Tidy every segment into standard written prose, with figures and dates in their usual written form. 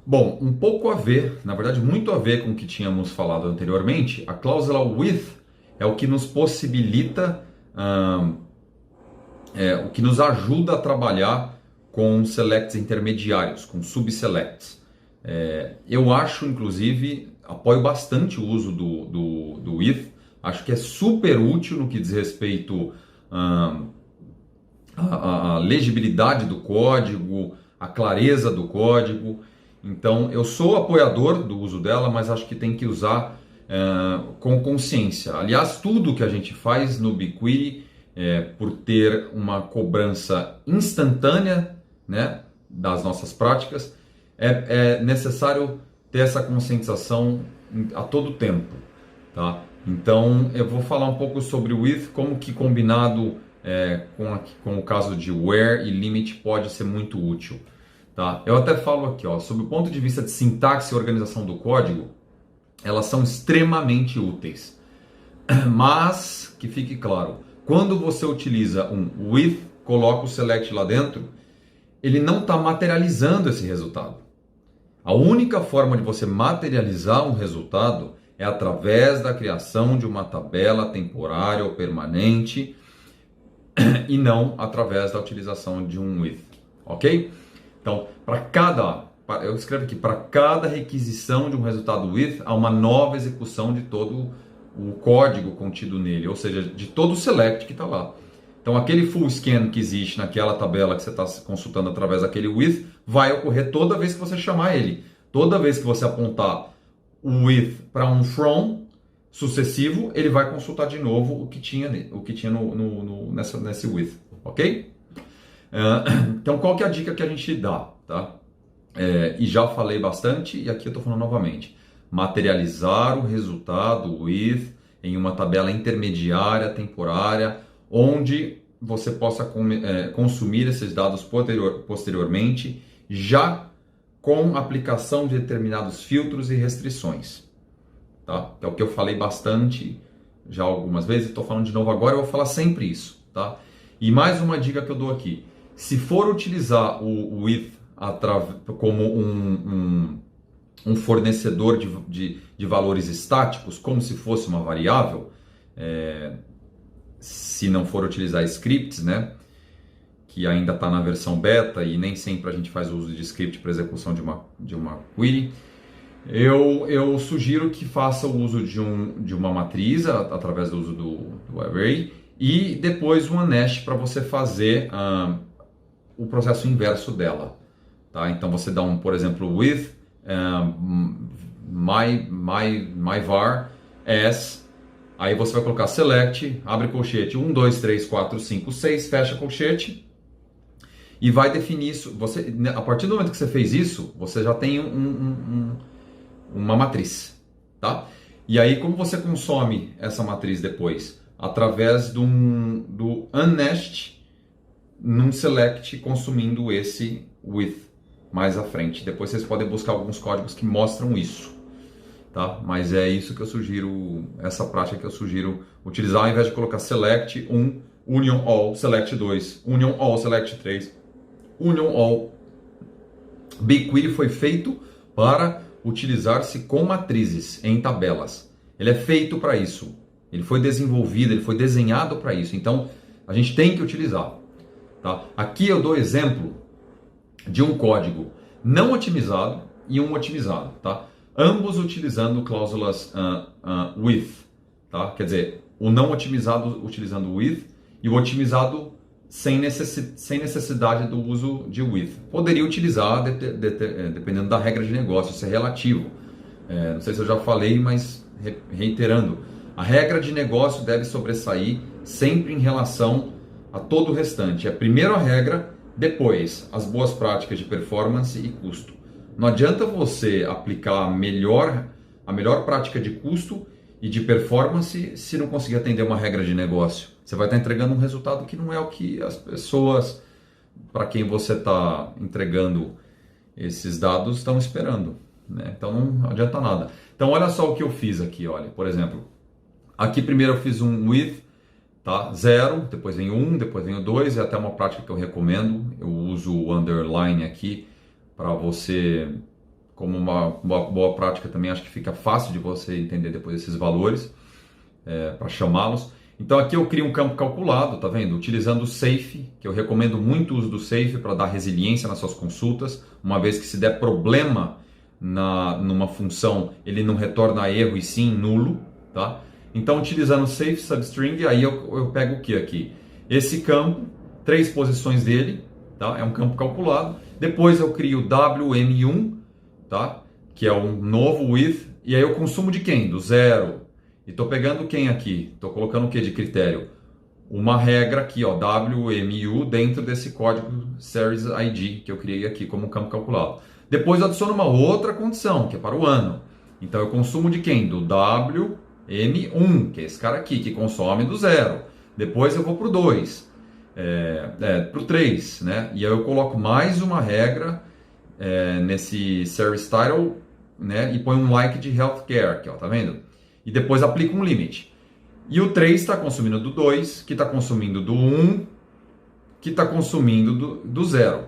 Bom, um pouco a ver, na verdade muito a ver com o que tínhamos falado anteriormente, a cláusula with é o que nos possibilita, o que nos ajuda a trabalhar com selects intermediários, com subselects. Eu acho, inclusive, apoio bastante o uso do with, acho que é super útil no que diz respeito à legibilidade do código, à clareza do código. Então, eu sou apoiador do uso dela, mas acho que tem que usar com consciência. Aliás, tudo que a gente faz no BigQuery, por ter uma cobrança instantânea, né, das nossas práticas, é necessário ter essa conscientização a todo tempo, tá? Então, eu vou falar um pouco sobre o with, como que combinado com o caso de where e limit pode ser muito útil. Tá? Eu até falo aqui, ó, sob o ponto de vista de sintaxe e organização do código, elas são extremamente úteis. Mas, que fique claro, quando você utiliza um with, coloca o select lá dentro, ele não está materializando esse resultado. A única forma de você materializar um resultado é através da criação de uma tabela temporária ou permanente e não através da utilização de um with, ok? Então, eu escrevo aqui, para cada requisição de um resultado with, há uma nova execução de todo o código contido nele, ou seja, de todo o select que está lá. Então, aquele full scan que existe naquela tabela que você está consultando através daquele with, vai ocorrer toda vez que você chamar ele. Toda vez que você apontar o with para um from sucessivo, ele vai consultar de novo o que tinha nesse with, ok? Então, qual que é a dica que a gente dá, tá? E já falei bastante, e aqui eu estou falando novamente. Materializar o resultado with em uma tabela intermediária, temporária, onde você possa consumir esses dados posteriormente, já com aplicação de determinados filtros e restrições. Tá? É o que eu falei bastante já algumas vezes, estou falando de novo agora, eu vou falar sempre isso. Tá? E mais uma dica que eu dou aqui. Se for utilizar o with como um fornecedor de valores estáticos, como se fosse uma variável, se não for utilizar scripts, né, que ainda está na versão beta e nem sempre a gente faz uso de script para execução de uma query, eu sugiro que faça o uso de uma matriz através do uso do array e depois uma nest para você fazer o processo inverso dela. Tá? Então você dá por exemplo, with my var as, aí você vai colocar select, abre colchete 1, 2, 3, 4, 5, 6, fecha colchete e vai definir isso. A partir do momento que você fez isso, você já tem uma matriz. Tá? E aí, como você consome essa matriz depois? Através do unnest num select consumindo esse with mais à frente. Depois vocês podem buscar alguns códigos que mostram isso, tá? Mas é isso que eu sugiro, essa prática que eu sugiro utilizar, ao invés de colocar select 1, union all, select 2, union all, select 3, union all. BigQuery foi feito para utilizar-se com matrizes em tabelas. Ele é feito para isso. Ele foi desenvolvido, ele foi desenhado para isso. Então, a gente tem que utilizar. Tá? Aqui eu dou exemplo de um código não otimizado e um otimizado, tá? Ambos utilizando cláusulas with, tá? Quer dizer, o não otimizado utilizando with e o otimizado sem necessidade do uso de with. Poderia utilizar dependendo da regra de negócio, isso é relativo. Não sei se eu já falei, mas reiterando, a regra de negócio deve sobressair sempre em relação a todo o restante. É primeiro a regra, depois as boas práticas de performance e custo. Não adianta você aplicar a melhor prática de custo e de performance se não conseguir atender uma regra de negócio. Você vai estar entregando um resultado que não é o que as pessoas para quem você está entregando esses dados estão esperando, né? Então não adianta nada. Então olha só o que eu fiz aqui, olha, por exemplo, aqui primeiro eu fiz um with, tá? 0, depois vem 1, depois vem o 2, é até uma prática que eu recomendo. Eu uso o underline aqui para você como uma boa prática também, acho que fica fácil de você entender depois esses valores, para chamá-los. Então aqui eu crio um campo calculado, tá vendo? Utilizando o safe, que eu recomendo muito o uso do safe para dar resiliência nas suas consultas, uma vez que se der problema numa função, ele não retorna erro e sim nulo, tá? Então utilizando o safe substring, aí eu pego o que aqui? Esse campo, 3 posições dele, tá? É um campo calculado. Depois eu crio WM1, tá? Que é um novo with, e aí eu consumo de quem? Do 0. E estou pegando quem aqui? Estou colocando o que de critério? Uma regra aqui, ó, WMU, dentro desse código Series ID que eu criei aqui como campo calculado. Depois eu adiciono uma outra condição, que é para o ano. Então eu consumo de quem? Do WM1, que é esse cara aqui, que consome do 0. Depois eu vou para o 2, para o 3, né? E aí eu coloco mais uma regra nesse Service Title, né? E põe um like de Healthcare aqui, ó, tá vendo? E depois aplica um limite. E o 3 está consumindo do 2, que está consumindo do 1, que está consumindo do 0.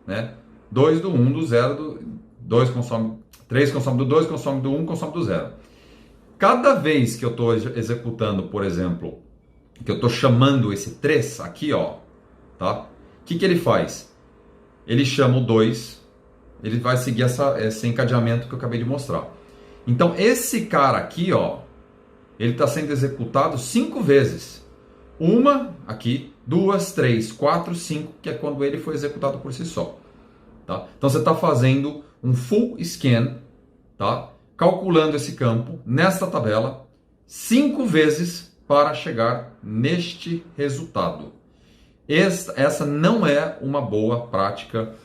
Né? 2 do 1, do 0, do 2 consome, 3 consome do 2, consome do 1, consome do 0. Cada vez que eu estou executando, por exemplo, que eu estou chamando esse 3 aqui, ó, tá? O que ele faz? Ele chama o 2, ele vai seguir esse encadeamento que eu acabei de mostrar. Então, esse cara aqui, ó, ele está sendo executado 5 vezes. Uma aqui, 2, 3, 4, 5, que é quando ele foi executado por si só. Tá? Então, você está fazendo um full scan, tá? Calculando esse campo nesta tabela 5 vezes para chegar neste resultado. Essa não é uma boa prática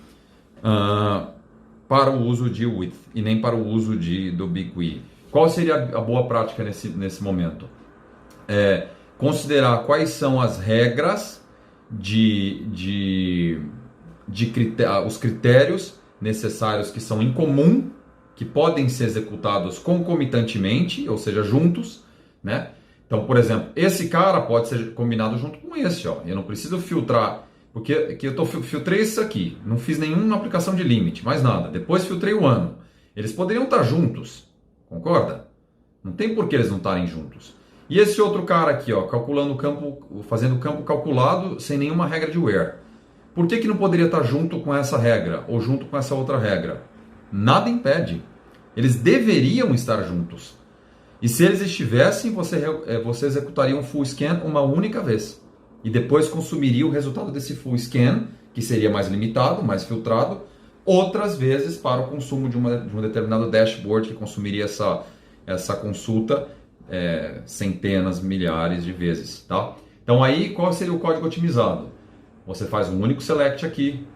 para o uso de with e nem para o uso do BigQuery. Qual seria a boa prática nesse momento? Considerar quais são as regras os critérios necessários que são em comum, que podem ser executados concomitantemente, ou seja, juntos, né? Então, por exemplo, esse cara pode ser combinado junto com esse, ó. Eu não preciso filtrar. Porque aqui eu filtrei isso aqui, não fiz nenhuma aplicação de limite, mais nada. Depois filtrei o ano. Eles poderiam estar juntos, concorda? Não tem por que eles não estarem juntos. E esse outro cara aqui, ó, calculando o campo, fazendo o campo calculado sem nenhuma regra de where. Por que não poderia estar junto com essa regra ou junto com essa outra regra? Nada impede. Eles deveriam estar juntos. E se eles estivessem, você executaria um full scan uma única vez. E depois consumiria o resultado desse full scan, que seria mais limitado, mais filtrado, outras vezes para o consumo de um determinado dashboard que consumiria essa consulta centenas, milhares de vezes. Tá? Então aí, qual seria o código otimizado? Você faz um único select aqui,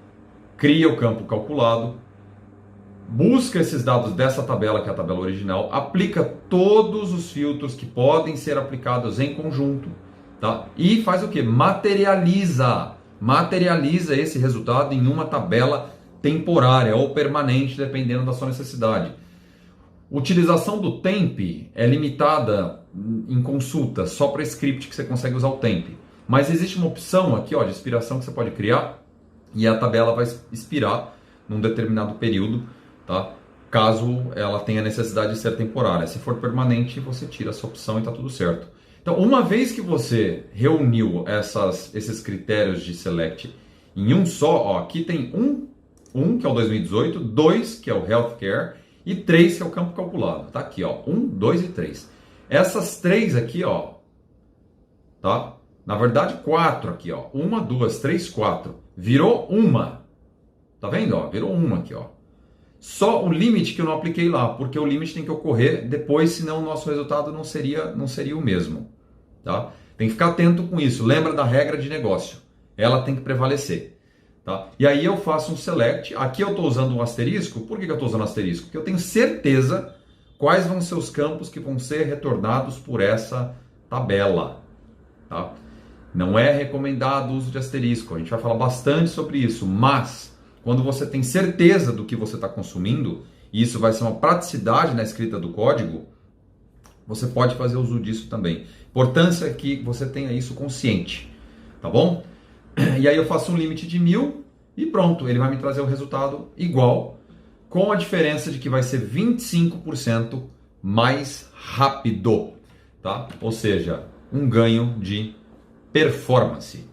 cria o campo calculado, busca esses dados dessa tabela, que é a tabela original, aplica todos os filtros que podem ser aplicados em conjunto, tá? E faz o que? Materializa esse resultado em uma tabela temporária ou permanente, dependendo da sua necessidade. Utilização do temp é limitada em consulta, só para script que você consegue usar o temp. Mas existe uma opção aqui, ó, de expiração que você pode criar e a tabela vai expirar num determinado período, tá? Caso ela tenha necessidade de ser temporária. Se for permanente, você tira essa opção e está tudo certo. Então, uma vez que você reuniu esses critérios de select em um só, ó, aqui tem um que é o 2018, 2 que é o Healthcare e 3 que é o campo calculado. Tá aqui, ó, 1, 2 e 3. Essas 3 aqui, ó, tá? Na verdade, 4 aqui, ó. 1, 2, 3, 4. Virou uma. Tá vendo, ó? Virou uma aqui, ó. Só o limite que eu não apliquei lá, porque o limite tem que ocorrer depois, senão o nosso resultado não seria o mesmo. Tá? Tem que ficar atento com isso. Lembra da regra de negócio. Ela tem que prevalecer. Tá? E aí eu faço um select. Aqui eu estou usando um asterisco. Por que eu estou usando um asterisco? Porque eu tenho certeza quais vão ser os campos que vão ser retornados por essa tabela. Tá? Não é recomendado o uso de asterisco. A gente vai falar bastante sobre isso. Mas, quando você tem certeza do que você está consumindo, e isso vai ser uma praticidade na escrita do código, você pode fazer uso disso também. Importância é que você tenha isso consciente, tá bom? E aí eu faço um limite de 1000 e pronto, ele vai me trazer o resultado igual com a diferença de que vai ser 25% mais rápido, tá? Ou seja, um ganho de performance.